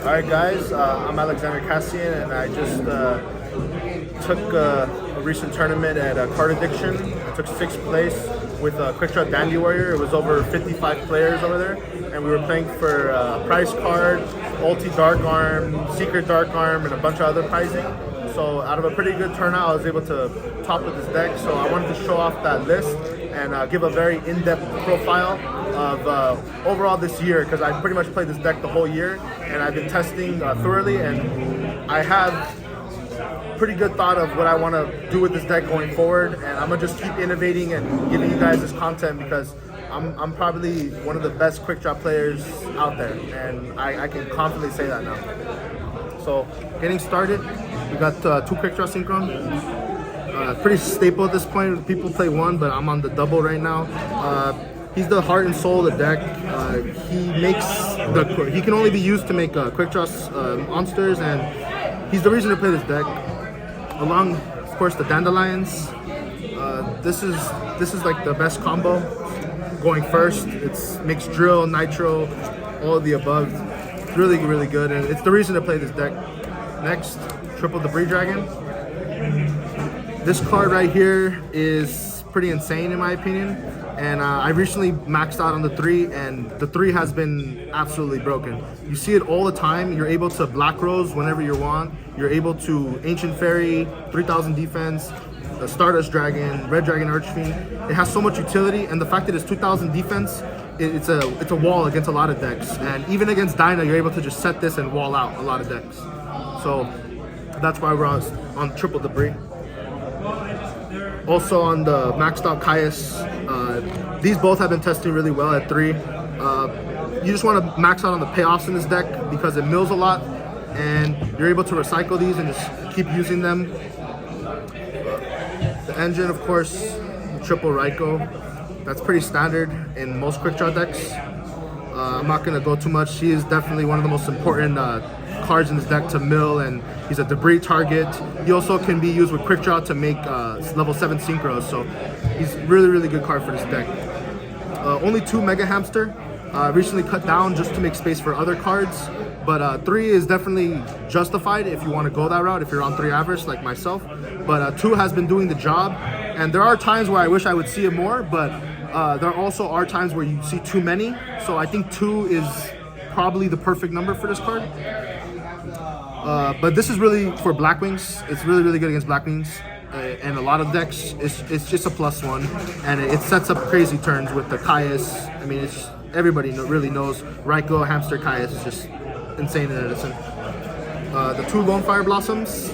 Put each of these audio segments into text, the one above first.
Alright guys, I'm Alexander Cassian and I just took a recent tournament at Card Addiction. I took 6th place with QuickDraw Dandy Warrior. It was over 55 players over there and we were playing for prize card, ulti dark arm, secret dark arm, and a bunch of other prizing. So out of a pretty good turnout, I was able to top with this deck. So I wanted to show off that list and give a very in-depth profile of overall this year, because I pretty much played this deck the whole year and I've been testing thoroughly, and I have pretty good thought of what I want to do with this deck going forward, and I'm gonna just keep innovating and giving you guys this content because I'm probably one of the best QuickDraw players out there, and I can confidently say that now. So getting started, we got 2 QuickDraw Synchron. Pretty staple at this point. People play 1, but I'm on the double right now. He's the heart and soul of the deck. He can only be used to make QuickDraw monsters, and he's the reason to play this deck. Along, of course, the Dandelions. This is like the best combo. Going first, it's makes drill, nitro, all of the above. It's really, really good, and it's the reason to play this deck. Next, triple Debris Dragon. This card right here is pretty insane in my opinion, and I recently maxed out on the 3, and the 3 has been absolutely broken. You see it all the time. You're able to Black Rose whenever you want. You're able to Ancient Fairy, 3000 defense, the Stardust Dragon, Red Dragon Archfiend. It has so much utility, and the fact that it's 2000 defense, it's a wall against a lot of decks, and even against Dyna, you're able to just set this and wall out a lot of decks. So that's why we're on triple Debris. Also on the maxed out Caius, these both have been testing really well at 3. You just want to max out on the payoffs in this deck because it mills a lot, and you're able to recycle these and just keep using them. The engine, of course, triple Raikou. That's pretty standard in most QuickDraw decks. I'm not going to go too much. He is definitely one of the most important cards in this deck to mill, and he's a debris target. He also can be used with QuickDraw to make level 7 synchros, so he's really, really good card for this deck. Only 2 Mega Hamster. Recently cut down just to make space for other cards, but 3 is definitely justified if you want to go that route, if you're on 3 average like myself. But 2 has been doing the job, and there are times where I wish I would see it more, but there also are times where you see too many, so I think 2 is probably the perfect number for this card. But this is really for Blackwings. It's really, really good against Blackwings. And a lot of decks, it's just a +1, and it sets up crazy turns with the Caius. I mean, everybody really knows Raikou, Hamster, Caius is just insane in Edison. The 2 Lone Fire Blossoms.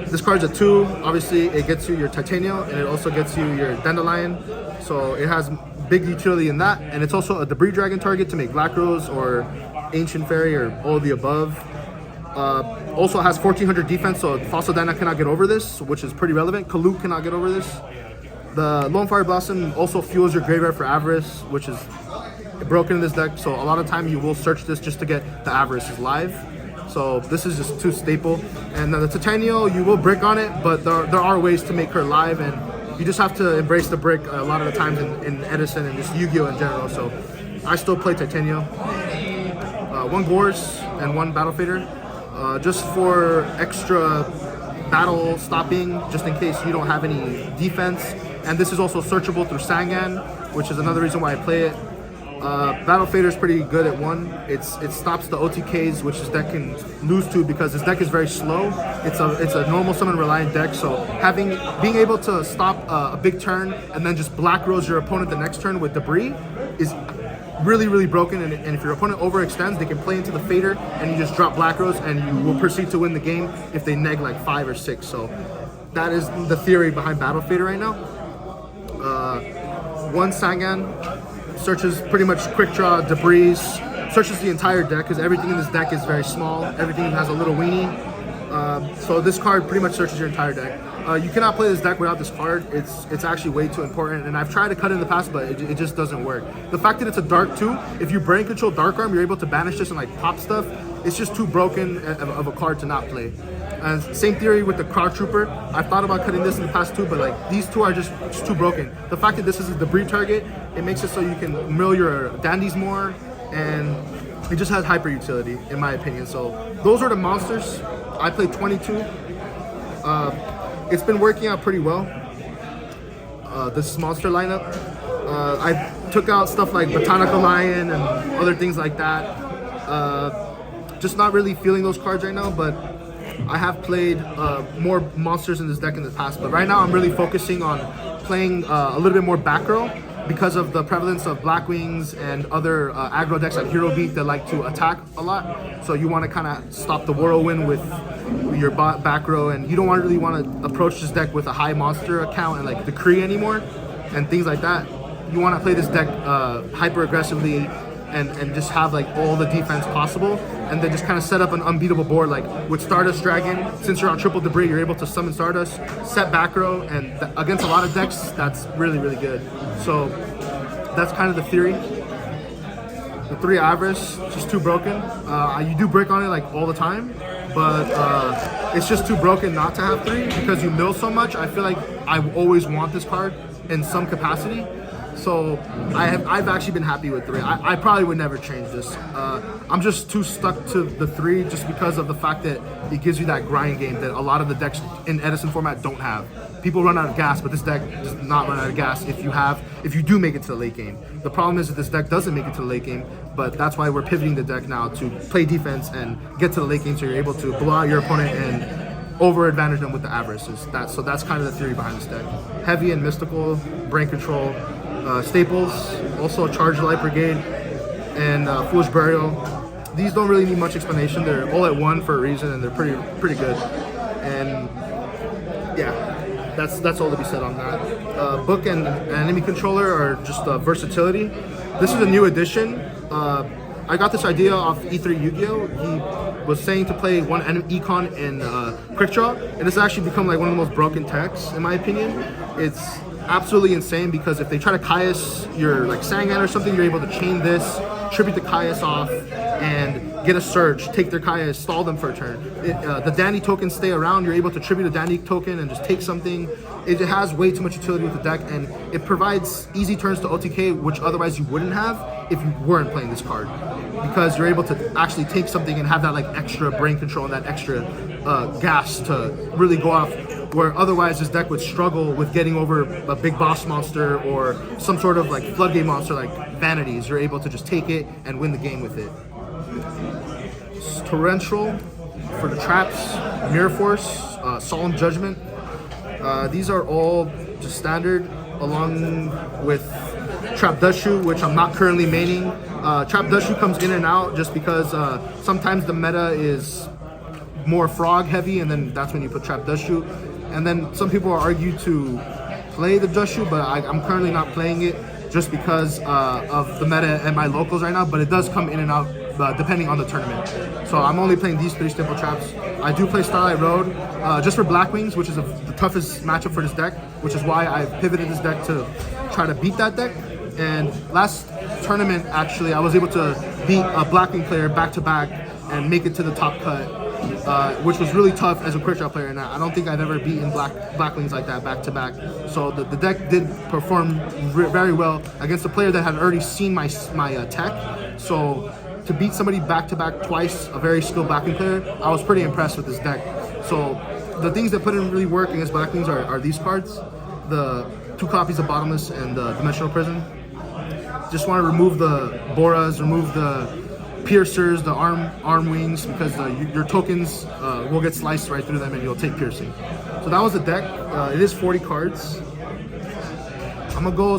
This card's a 2. Obviously, it gets you your Titania, and it also gets you your Dandelion. So it has big utility in that, and it's also a Debris Dragon target to make Black Rose or Ancient Fairy or all of the above. Also has 1400 defense, so Fossil Dyna cannot get over this, which is pretty relevant. Kalut cannot get over this. The Lone Fire Blossom also fuels your graveyard for Avarice, which is broken in this deck, so a lot of time you will search this just to get the Avarice live. So this is just too staple. And then the Titania, you will brick on it, but there are ways to make her live, and you just have to embrace the brick a lot of the times in Edison and just Yu-Gi-Oh in general. So I still play Titania. 1 Gorz and 1 Battle Fader. Just for extra battle stopping, just in case you don't have any defense. And this is also searchable through Sangan, which is another reason why I play it. Battle Fader is pretty good at 1. It stops the OTKs, which this deck can lose to because this deck is very slow. It's a normal summon reliant deck, so being able to stop a big turn and then just Black Rose your opponent the next turn with Debris is really, really broken, and if your opponent overextends, they can play into the Fader and you just drop Black Rose and you will proceed to win the game if they neg like 5 or 6. So that is the theory behind Battle Fader right now. 1 Sangan searches pretty much QuickDraw, Debris, searches the entire deck because everything in this deck is very small. Everything has a little weenie. So this card pretty much searches your entire deck. You cannot play this deck without this card. It's actually way too important, and I've tried to cut it in the past, but it just doesn't work. The fact that it's a dark 2, if you brain control Dark Arm, you're able to banish this and like pop stuff. It's just too broken of a card to not play. And same theory with the Crowd Trooper. I've thought about cutting this in the past too, but like these 2 are just too broken. The fact that this is a debris target, it makes it so you can mill your dandies more, and It just has hyper utility, in my opinion. So those are the monsters. I played 22. It's been working out pretty well. This monster lineup. I took out stuff like Botanical Lion and other things like that. Just not really feeling those cards right now, but I have played more monsters in this deck in the past. But right now I'm really focusing on playing a little bit more back row because of the prevalence of Blackwings and other aggro decks like Hero Beat that like to attack a lot. So you want to kind of stop the Whirlwind with your back row, and you don't really want to approach this deck with a high monster account and like Decree anymore and things like that. You want to play this deck hyper aggressively and just have like all the defense possible, and then just kind of set up an unbeatable board. Like with Stardust Dragon, since you're on triple debris, you're able to summon Stardust, set back row, and against a lot of decks, that's really, really good. So that's kind of the theory. The 3 Avarice, just too broken. You do break on it like all the time, but it's just too broken not to have 3 because you mill so much. I feel like I always want this card in some capacity. So I've actually been happy with 3. I probably would never change this. I'm just too stuck to the 3 just because of the fact that it gives you that grind game that a lot of the decks in Edison format don't have. People run out of gas, but this deck does not run out of gas if you do make it to the late game. The problem is that this deck doesn't make it to the late game, but that's why we're pivoting the deck now to play defense and get to the late game so you're able to blow out your opponent and over advantage them with the avarices. So that's kind of the theory behind this deck. Heavy and mystical, brain control, staples, also Charge Light Brigade, and Foolish Burial. These don't really need much explanation. They're all at 1 for a reason, and they're pretty good. And yeah, that's all to be said on that. Book and enemy controller are just versatility. This is a new addition. I got this idea off E3 Yugioh. He was saying to play one econ in QuickDraw, and it's actually become like one of the most broken techs in my opinion. It's absolutely insane because if they try to Caius your like Sangan or something, you're able to chain this, tribute the Caius off, and get a search, take their Caius, stall them for a turn. The Dandy tokens stay around, you're able to tribute a Dandy token and just take something. It has way too much utility with the deck, and it provides easy turns to OTK, which otherwise you wouldn't have if you weren't playing this card. Because you're able to actually take something and have that like extra brain control and that extra gas to really go off, where otherwise this deck would struggle with getting over a big boss monster or some sort of like floodgate monster like Vanities. You're able to just take it and win the game with it. Torrential for the traps, Mirror Force, Solemn Judgment. These are all just standard, along with Trap Dushu, which I'm not currently maining. Trap Dushu comes in and out just because sometimes the meta is more frog heavy, and then that's when you put Trap Dushu. And then some people argue to play the Dushu, but I'm currently not playing it just because of the meta and my locals right now, but it does come in and out depending on the tournament. So I'm only playing these 3 simple traps. I do play Starlight Road just for Blackwings, which is the toughest matchup for this deck, which is why I pivoted this deck to try to beat that deck. And last tournament, actually, I was able to beat a Blackwing player back-to-back and make it to the top cut, which was really tough as a QuickDraw player. And I don't think I've ever beaten Blackwings like that back-to-back. So the deck did perform very well against a player that had already seen my tech. So to beat somebody back-to-back twice, a very skilled Blackwing player, I was pretty impressed with this deck. So the things that put in really work against Blackwings are these cards, the 2 copies of Bottomless and the Dimensional Prison. Just want to remove the Boras, remove the Piercers, the arm wings, because your tokens will get sliced right through them and you'll take piercing. So that was the deck. It is 40 cards. I'm gonna go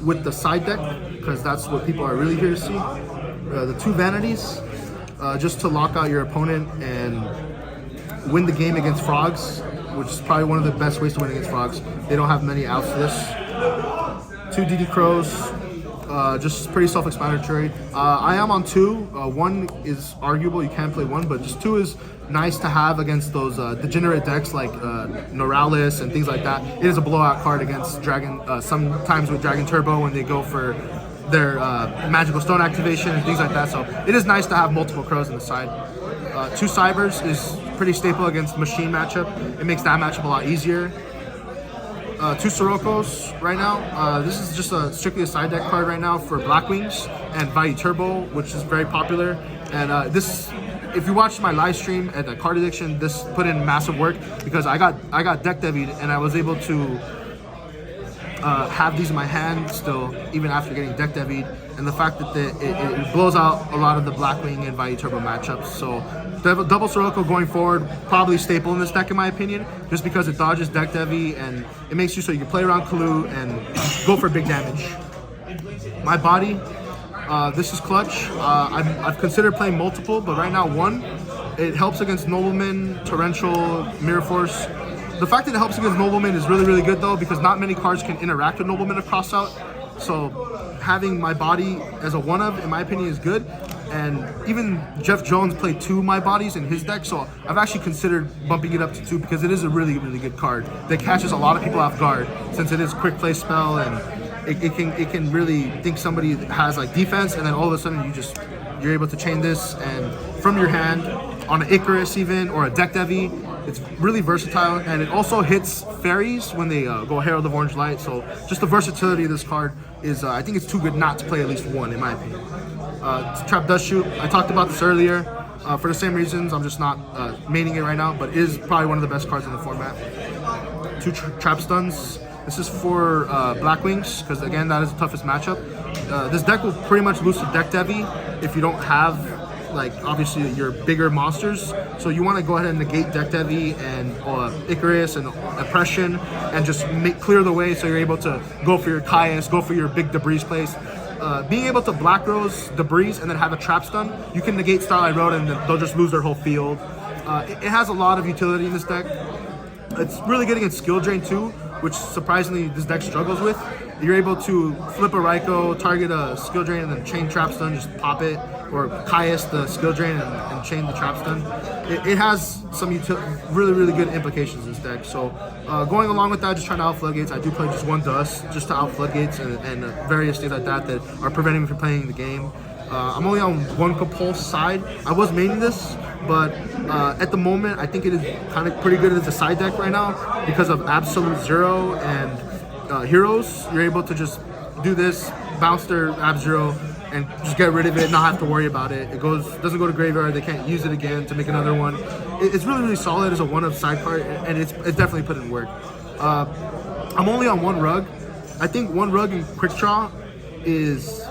with the side deck because that's what people are really here to see. The 2 Vanities, just to lock out your opponent and win the game against frogs, which is probably one of the best ways to win against frogs. They don't have many outs for this. 2 DD Crows, just pretty self-explanatory. I am on 2. 1 is arguable, you can play 1, but just 2 is nice to have against those degenerate decks like Noralis and things like that. It is a blowout card against Dragon, sometimes with Dragon Turbo when they go for their magical stone activation and things like that. So it is nice to have multiple crows on the side. 2 Cybers is pretty staple against machine matchup. It makes that matchup a lot easier. 2 Sirocco's right now. This is just strictly a side deck card right now for Blackwings and Valle Turbo, which is very popular. And this, if you watched my live stream at the Card Addiction, this put in massive work because I got deck devied and I was able to have these in my hand still, even after getting deck devied, and the fact that it blows out a lot of the Blackwing and Valle Turbo matchups. So double Sirocco going forward, probably staple in this deck in my opinion, just because it dodges deck devy and it makes you so you can play around Kalu and go for big damage. My body, this is clutch. I've considered playing multiple, but right now 1. It helps against Nobleman, Torrential, Mirror Force. The fact that it helps against Nobleman is really, really good though, because not many cards can interact with Nobleman across out. So having my body as a 1-of, in my opinion, is good. And even Jeff Jones played 2 my bodies in his deck, so I've actually considered bumping it up to 2 because it is a really, really good card that catches a lot of people off guard, since it is quick play spell and it can really think somebody has like defense, and then all of a sudden you're able to chain this and from your hand on an Icarus even or a deck devy. It's really versatile, and it also hits fairies when they go Herald of Orange Light. So just the versatility of this card is, I think it's too good not to play at least 1 in my opinion. Trap Dust Shoot, I talked about this earlier. For the same reasons, I'm just not maining it right now, but it is probably one of the best cards in the format. 2 Trap Stuns. This is for Blackwings, because again, that is the toughest matchup. This deck will pretty much lose to deck devy if you don't have, like, obviously your bigger monsters. So you want to go ahead and negate deck devy and Icarus and Oppression and just clear the way so you're able to go for your Caius, go for your big debris place. Being able to Black Rose debris and then have a trap stun, you can negate Starlight Road and they'll just lose their whole field. It has a lot of utility in this deck. It's really good against skill drain too, which surprisingly this deck struggles with. You're able to flip a Raikou, target a skill drain, and then chain trap stun, just pop it, or Caius the skill drain and chain the trap stun. It has some really, really good implications in this deck. So going along with that, just trying to out floodgates. I do play just 1 Dust just to out floodgates and various things like that that are preventing me from playing the game. I'm only on 1 Compulse side. I was maining this, but at the moment I think it is kind of pretty good as a side deck right now because of Absolute Zero and Heroes. You're able to just do this, bounce their Ab-Zero, and just get rid of it, not have to worry about it. It doesn't go to graveyard, they can't use it again to make another one. It's really, really solid as a 1-of side card, and it's definitely put in work. I'm only on 1 Rug. I think 1 Rug in QuickDraw is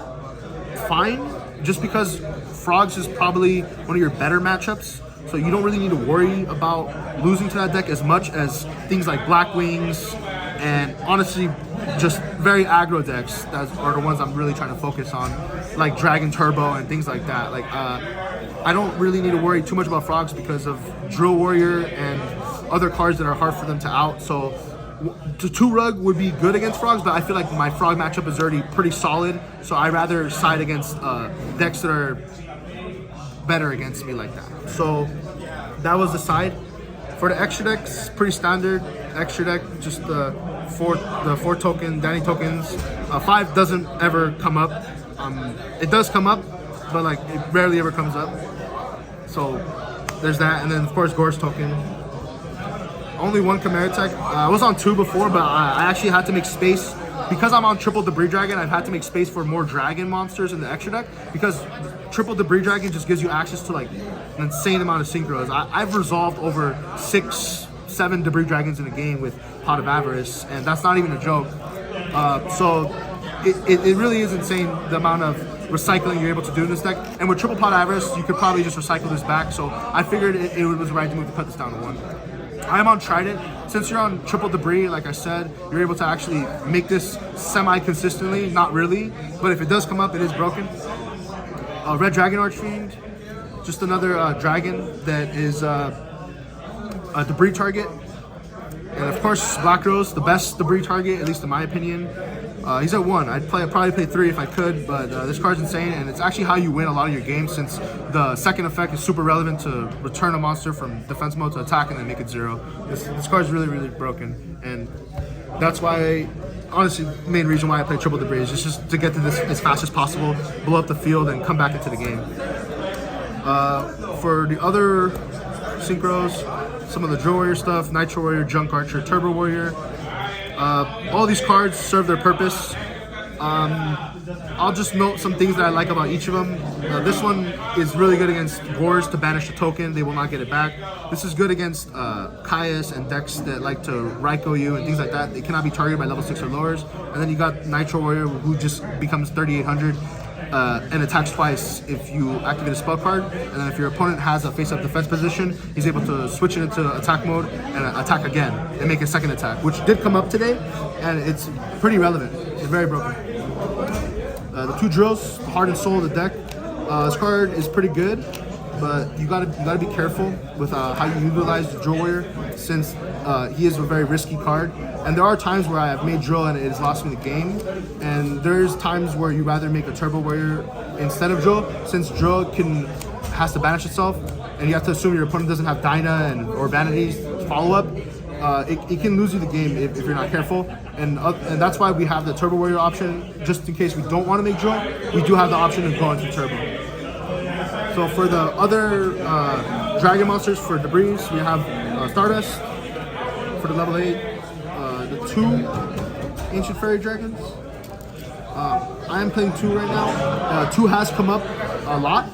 fine, just because Frogs is probably one of your better matchups. So you don't really need to worry about losing to that deck as much as things like Blackwings and honestly just very aggro decks that are the ones I'm really trying to focus on, like Dragon Turbo and things like that. Like I don't really need to worry too much about Frogs because of Drill Warrior and other cards that are hard for them to out. So 2 Rug would be good against Frogs, but I feel like my Frog matchup is already pretty solid, so I rather side against decks that are better against me like that. So that was the side. For the extra decks, pretty standard extra deck, just the 4 token, Danny tokens. 5 doesn't ever come up. It does come up, but like it rarely ever comes up. So there's that, and then of course Gorse token. Only 1 Chimera tech. I was on 2 before, but I actually had to make space. Because I'm on triple Debris Dragon, I've had to make space for more dragon monsters in the extra deck, because triple Debris Dragon just gives you access to like an insane amount of synchros. I've resolved over 6-7 Debris Dragons in a game with Pot of Avarice, and that's not even a joke. So it really is insane the amount of recycling you're able to do in this deck. And with triple Pot of Avarice, you could probably just recycle this back. So I figured it was the right move to cut this down to 1. I am on Trident. Since you're on triple Debris, like I said, you're able to actually make this semi-consistently, not really, but if it does come up, it is broken. Red Dragon Archfiend, just another dragon that is a Debris target. And of course, Black Rose, the best Debris target, at least in my opinion. He's at 1. I'd probably play 3 if I could, but this card's insane, and it's actually how you win a lot of your games, since the second effect is super relevant to return a monster from defense mode to attack and then make it 0. This card's really, really broken, and that's why, honestly, the main reason why I play triple Debris is just to get to this as fast as possible, blow up the field, and come back into the game. For the other synchros, some of the Drill Warrior stuff, Nitro Warrior, Junk Archer, Turbo Warrior. All these cards serve their purpose. I'll just note some things that I like about each of them. This one is really good against Gors to banish the token. They will not get it back. This is good against Caius and decks that like to Raikou you and things like that. They cannot be targeted by level 6 or lowers. And then you got Nitro Warrior, who just becomes 3800 and attacks twice if you activate a spell card. And then if your opponent has a face-up defense position, he's able to switch it into attack mode and attack again and make a second attack, which did come up today, and it's pretty relevant. It's very broken. The 2 drills, heart and soul of the deck. This card is pretty good, but you gotta be careful with how you utilize the drill warrior, since he is a very risky card. And there are times where I have made drill and it has lost me the game, and there's times where you rather make a turbo warrior instead of drill, since drill has to banish itself, and you have to assume your opponent doesn't have Dyna or Vanities follow up. It can lose you the game if you're not careful, and that's why we have the Turbo Warrior option, just in case we don't want to make drill. We do have the option to go into Turbo. So for the other Dragon monsters for Debris, we have Stardust for the level 8, the 2 Ancient Fairy Dragons. I am playing 2 right now. 2 has come up a lot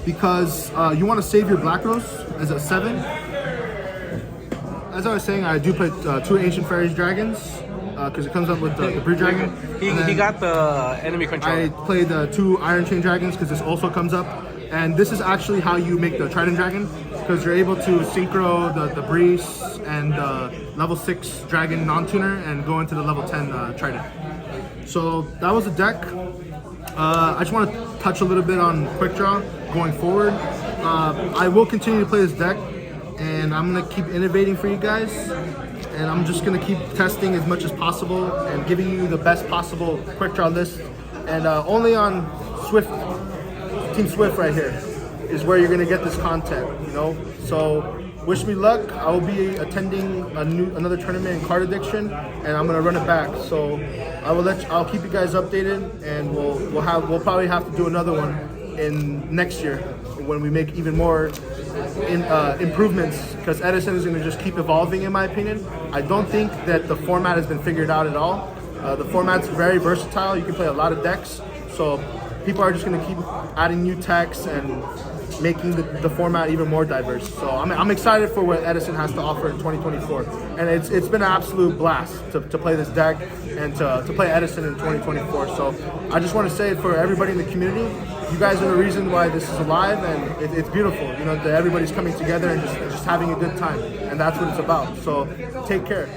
because you want to save your Black Rose as a 7. As I was saying, I do play 2 Ancient Fairies Dragons because it comes up with the Debris Dragon. He got the enemy controller. I played the 2 Iron Chain Dragons because this also comes up. And this is actually how you make the Trident Dragon, because you're able to synchro the Breeze and level 6 Dragon non-tuner and go into the level 10 Trident. So that was the deck. I just want to touch a little bit on QuickDraw going forward. I will continue to play this deck, and I'm going to keep innovating for you guys, and I'm just going to keep testing as much as possible and giving you the best possible QuickDraw list. And only on Team Swift right here is where you're going to get this content, you know? So wish me luck. I will be attending another tournament in Card Addiction, and I'm going to run it back. So I'll keep you guys updated, and we'll probably have to do another one in next year when we make even more improvements, because Edison is going to just keep evolving, in my opinion. I don't think that the format has been figured out at all. The format's very versatile. You can play a lot of decks, so people are just going to keep adding new techs and making the format even more diverse. So I'm excited for what Edison has to offer in 2024, and it's been an absolute blast to play this deck and to play Edison in 2024. So I just want to say, for everybody in the community, you guys are the reason why this is alive, and it's beautiful. You know, that everybody's coming together and just having a good time, and that's what it's about. So take care.